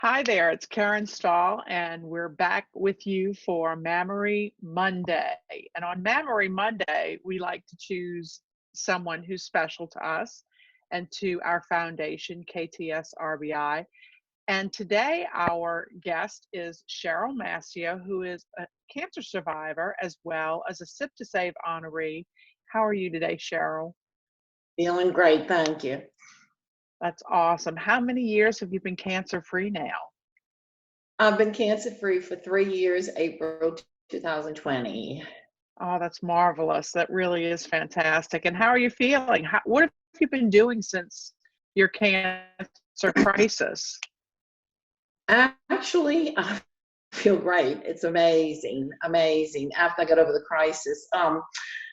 Hi there, it's Karen Stahl, and we're back with you for Mammary Monday. And on Mammary Monday, we like to choose someone who's special to us and to our foundation, KTS RBI. And today, our guest is Cheryl Maestio, who is a cancer survivor as well as a SIP to Save honoree. How are you today, Cheryl? Feeling great, thank you. That's awesome. How many years have you been cancer free now? I've been cancer free for 3 years, April 2020. Oh, that's marvelous. That really is fantastic. And how are you feeling? What have you been doing since your cancer crisis? Actually, I feel great. It's amazing, amazing. After I got over the crisis,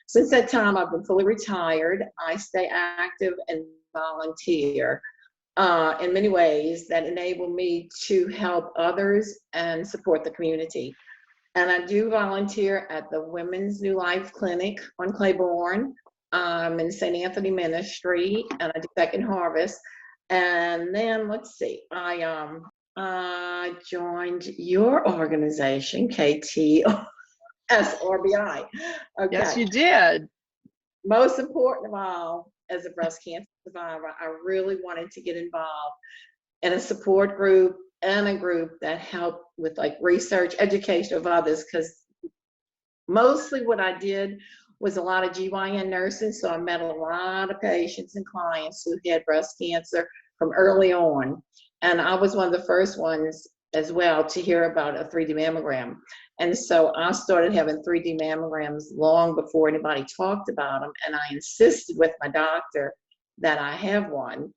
since that time, I've been fully retired. I stay active and volunteer in many ways that enable me to help others and support the community. And I do volunteer at the Women's New Life Clinic on Claiborne, in St. Anthony Ministry, and I do Second Harvest. And then let's see, I joined your organization, KTSRBI. Yes, Okay. you did. Most important of all, as a breast cancer survivor, I really wanted to get involved in a support group and a group that helped with like research, education of others, because mostly what I did was a lot of GYN nurses. So I met a lot of patients and clients who had breast cancer from early on. And I was one of the first ones as well to hear about a 3D mammogram. And so I started having 3D mammograms long before anybody talked about them. And I insisted with my doctor that I have one,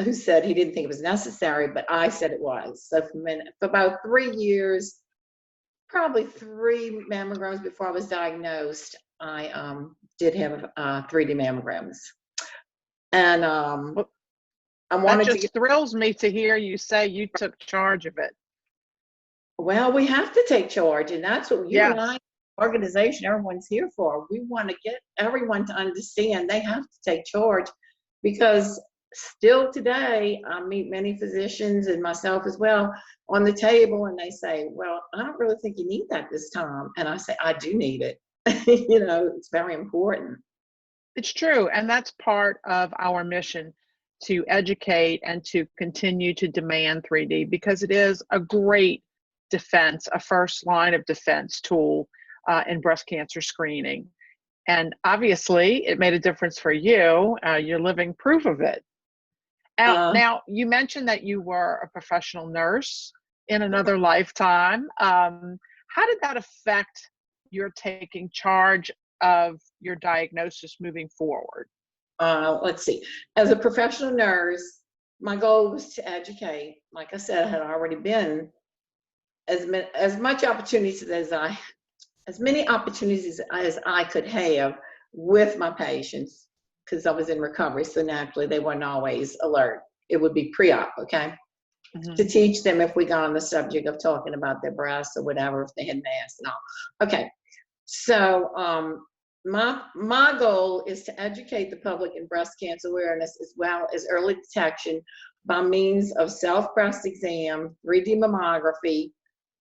who said he didn't think it was necessary, but I said it was. So for about 3 years, probably 3 mammograms before I was diagnosed, I did have 3D mammograms. And Well, I that wanted to get, just thrills me to hear you say you took charge of it. well, we have to take charge, and that's what you and Yes, I, organization, everyone's here for. We want to get everyone to understand they have to take charge, because still today, I meet many physicians and myself as well on the table, and they say, well, I don't really think you need that this time. And I say, I do need it. It's very important. it's true. And that's part of our mission to educate and to continue to demand 3D because it is a great defense, a first line of defense tool in breast cancer screening. And obviously, it made a difference for you. You're living proof of it. Uh, Now, you mentioned that you were a professional nurse in another lifetime. How did that affect your taking charge of your diagnosis moving forward? let's see. As a professional nurse, my goal was to educate. Like I said, I had already been as much opportunities as many opportunities as I could have with my patients, because I was in recovery, so naturally they weren't always alert. It would be pre-op, okay, to Mhm. teach them if we got on the subject of talking about their breasts or whatever, if they had mass and all. Okay, so my goal is to educate the public in breast cancer awareness as well as early detection by means of self-breast exam, 3D mammography.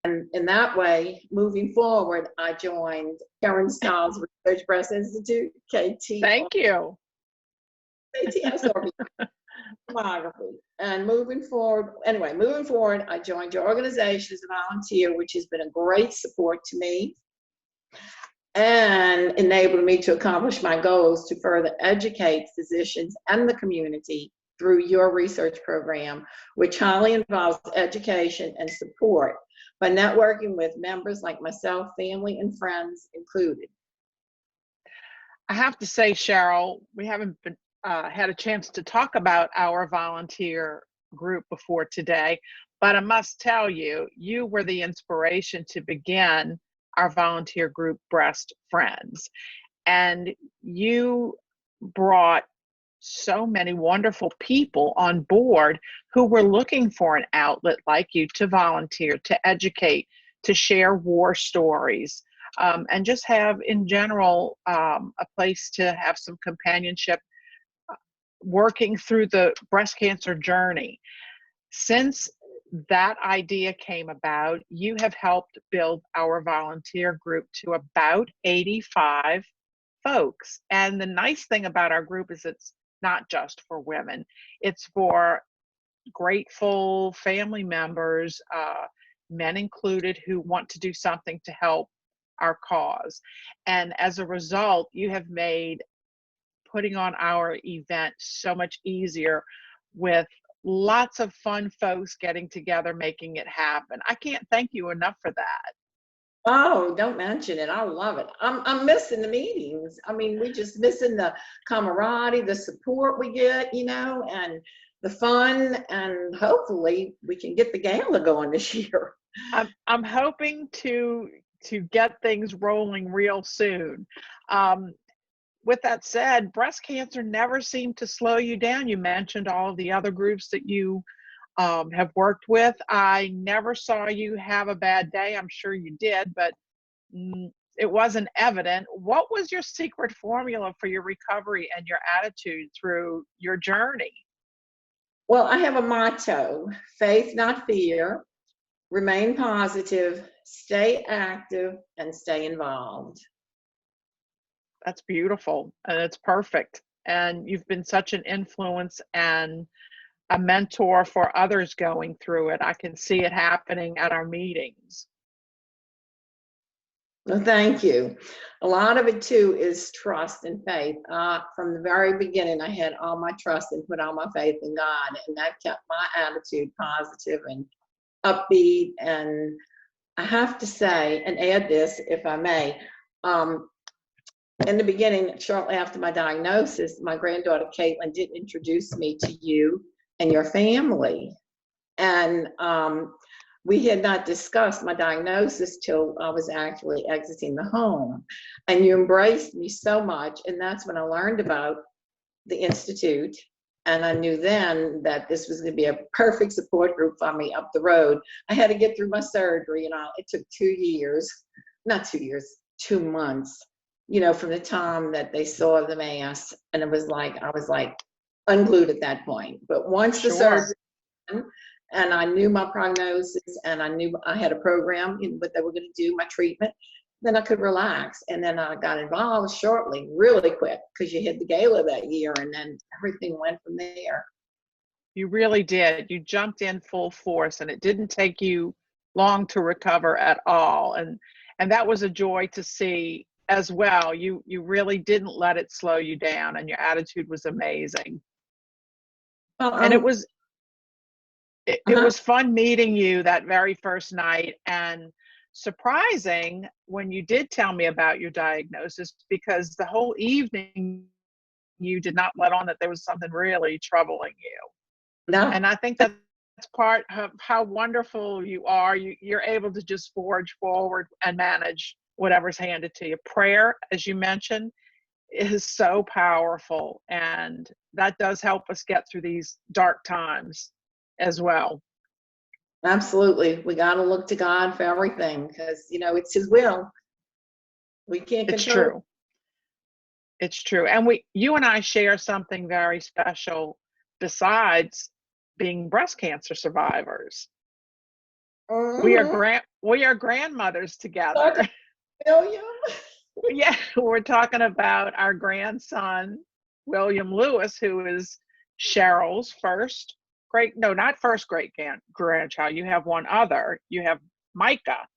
And in that way, moving forward, I joined Karen Stahl's Research Breast Institute, Thank you. KTSRB mammography. And moving forward, I joined your organization as a volunteer, which has been a great support to me and enabled me to accomplish my goals to further educate physicians and the community through your research program, which highly involves education and support by networking with members like myself, family, and friends included. I have to say, Cheryl, we haven't had a chance to talk about our volunteer group before today, but I must tell you, you were the inspiration to begin our volunteer group, Breast Friends. And you brought so many wonderful people on board who were looking for an outlet like you to volunteer, to educate, to share war stories, and just have, in general, a place to have some companionship working through the breast cancer journey. Since that idea came about, you have helped build our volunteer group to about 85 folks. And the nice thing about our group is it's not just for women, it's for grateful family members, men included, who want to do something to help our cause. And as a result, you have made putting on our event so much easier, with lots of fun folks getting together, making it happen. I can't thank you enough for that. Oh, don't mention it. I love it. I'm missing the meetings. I mean, we just missing the camaraderie, the support we get, and the fun, and hopefully we can get the gala going this year. I'm hoping to get things rolling real soon. With that said, breast cancer never seemed to slow you down. You mentioned all of the other groups that you have worked with. I never saw you have a bad day. I'm sure you did, but it wasn't evident. What was your secret formula for your recovery and your attitude through your journey? Well, I have a motto: faith, not fear, remain positive, stay active, and stay involved. That's beautiful, and it's perfect. And you've been such an influence and a mentor for others going through it. I can see it happening at our meetings. Well, thank you. A lot of it too is trust and faith. From the very beginning, I had all my trust and put all my faith in God, and that kept my attitude positive and upbeat. And I have to say, and add this if I may, in the beginning, shortly after my diagnosis, my granddaughter Caitlin did introduce me to you and your family. And we had not discussed my diagnosis till I was actually exiting the home. And you embraced me so much. And that's when I learned about the Institute. And I knew then that this was going to be a perfect support group for me up the road. I had to get through my surgery, and it took 2 years, not 2 years, 2 months, from the time that they saw the mass. And I was like unglued at that point. But once the surgery, and I knew my prognosis, and I knew I had a program, what they were going to do, my treatment, then I could relax. And then I got involved shortly, really quick, because you had the gala that year, and then everything went from there. You really did. You jumped in full force, and it didn't take you long to recover at all. And that was a joy to see as well. You really didn't let it slow you down, and your attitude was amazing. And it was fun meeting you that very first night, and surprising when you did tell me about your diagnosis, because the whole evening you did not let on that there was something really troubling you. No. And I think that's part of how wonderful you are. You're able to just forge forward and manage whatever's handed to you. Prayer, as you mentioned, is so powerful, and that does help us get through these dark times as well. Absolutely. We got to look to God for everything, because, it's His will. We can't control. It's true. It's true. And you and I share something very special besides being breast cancer survivors. We are grandmothers together. William? Yeah, we're talking about our grandson, William Lewis, who is Cheryl's not first great grandchild. You have one other. You have Micah.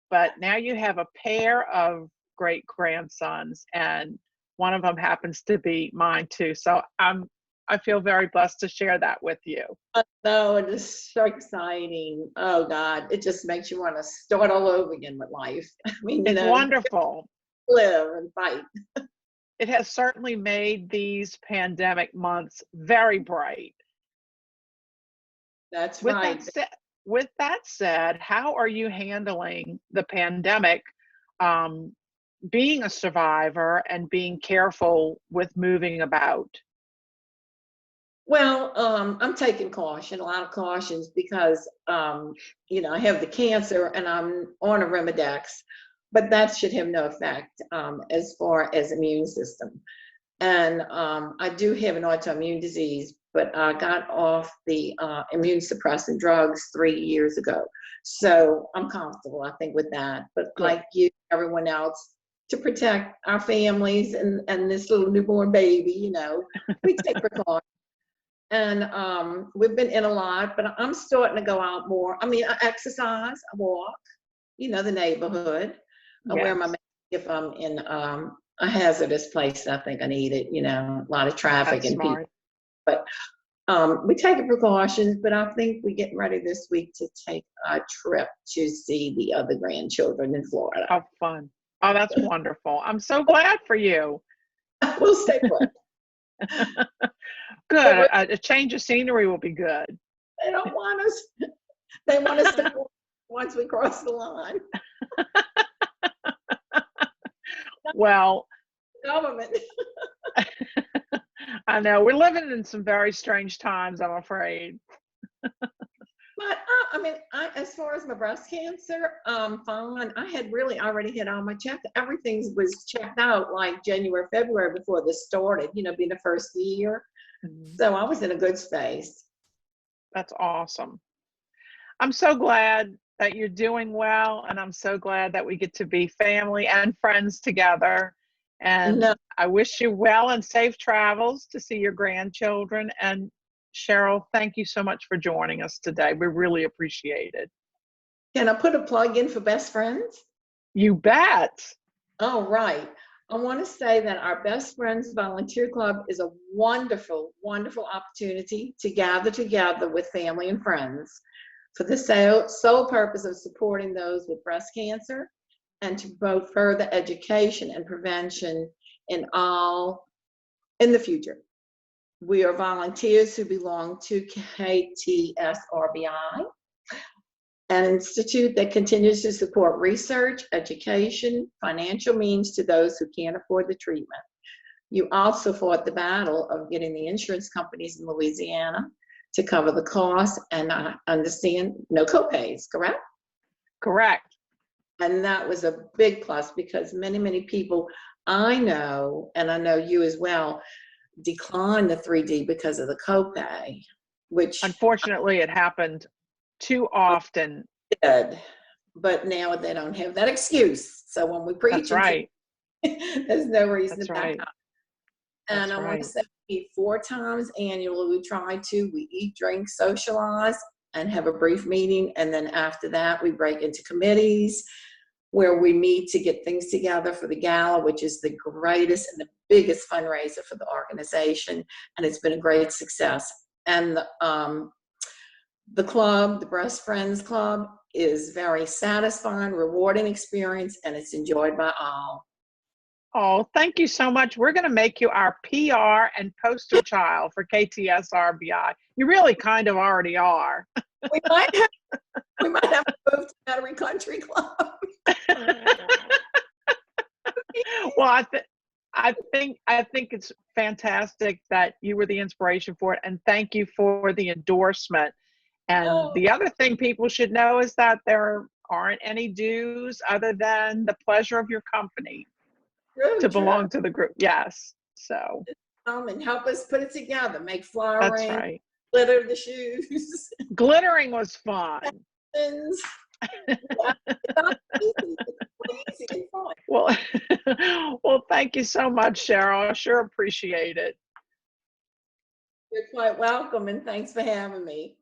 But now you have a pair of great grandsons, and one of them happens to be mine too. So I feel very blessed to share that with you. No, it is so exciting. Oh God, it just makes you want to start all over again with life. I mean, it's wonderful. Live and fight. It has certainly made these pandemic months very bright. That's right. With that said, how are you handling the pandemic, being a survivor and being careful with moving about? Well, I'm taking a lot of cautions, because, I have the cancer and I'm on a Remedex, but that should have no effect as far as immune system. And I do have an autoimmune disease, but I got off the immune suppressant drugs 3 years ago. So I'm comfortable, I think, with that. But Good. like you, everyone else, to protect our families and this little newborn baby, you know, we take precautions. And we've been in a lot, but I'm starting to go out more. I mean, I exercise, I walk, you know, the neighborhood. I wear my Yes, mask if I'm in a hazardous place. I think I need it, you know, a lot of traffic that's and people. smart. But we take precautions, but I think we're getting ready this week to take a trip to see the other grandchildren in Florida. Oh, fun. Oh, that's wonderful. I'm so glad for you. We'll stay put. Good. But A change of scenery will be good. they don't want us. They want us to go once we cross the line. Well, Government. I know we're living in some very strange times, I'm afraid. But I mean, as far as my breast cancer, fine. I had really already had all my checks. Everything was checked out like January, February before this started. You know, being the first year, Mhm. so I was in a good space. That's awesome. I'm so glad that you're doing well, and I'm so glad that we get to be family and friends together. No, And I wish you well and safe travels to see your grandchildren. And Cheryl, thank you so much for joining us today. We really appreciate it. can I put a plug in for Best Friends? You bet. Oh, right. I want to say that our Best Friends Volunteer Club is a wonderful, wonderful opportunity to gather together with family and friends for the sole purpose of supporting those with breast cancer and to promote further education and prevention in the future. We are volunteers who belong to KTSRBI, an institute that continues to support research, education, financial means to those who can't afford the treatment. You also fought the battle of getting the insurance companies in Louisiana to cover the cost, and I understand no copays, correct? Correct. And that was a big plus because many, many people I know, and I know you as well, declined the 3D because of the copay, which Unfortunately, it happened too often. did. But now they don't have that excuse. So when we preach That's and right. there's no reason to That's back right. up. And That's I want to right. say we eat 4 times annually. We eat, drink, socialize, and have a brief meeting. And then after that, we break into committees where we meet to get things together for the gala, which is the greatest and the biggest fundraiser for the organization. And it's been a great success. And the club, the Breast Friends Club, is very satisfying, rewarding experience, and it's enjoyed by all. Oh, thank you so much. We're going to make you our PR and poster child for KTSRBI. You really kind of already are. We might have, we might have to move to Battery Country Club. Well, I think it's fantastic that you were the inspiration for it, and thank you for the endorsement. And Oh, the other thing people should know is that there aren't any dues other than the pleasure of your company true, to true. belong to the group. Yes. So And help us put it together. Make that's flowering, right. glitter the shoes. Glittering was fun. Pens. Yeah, it's not easy. It's not easy and fun. Well, well, thank you so much, Cheryl. I sure appreciate it. You're quite welcome, and thanks for having me.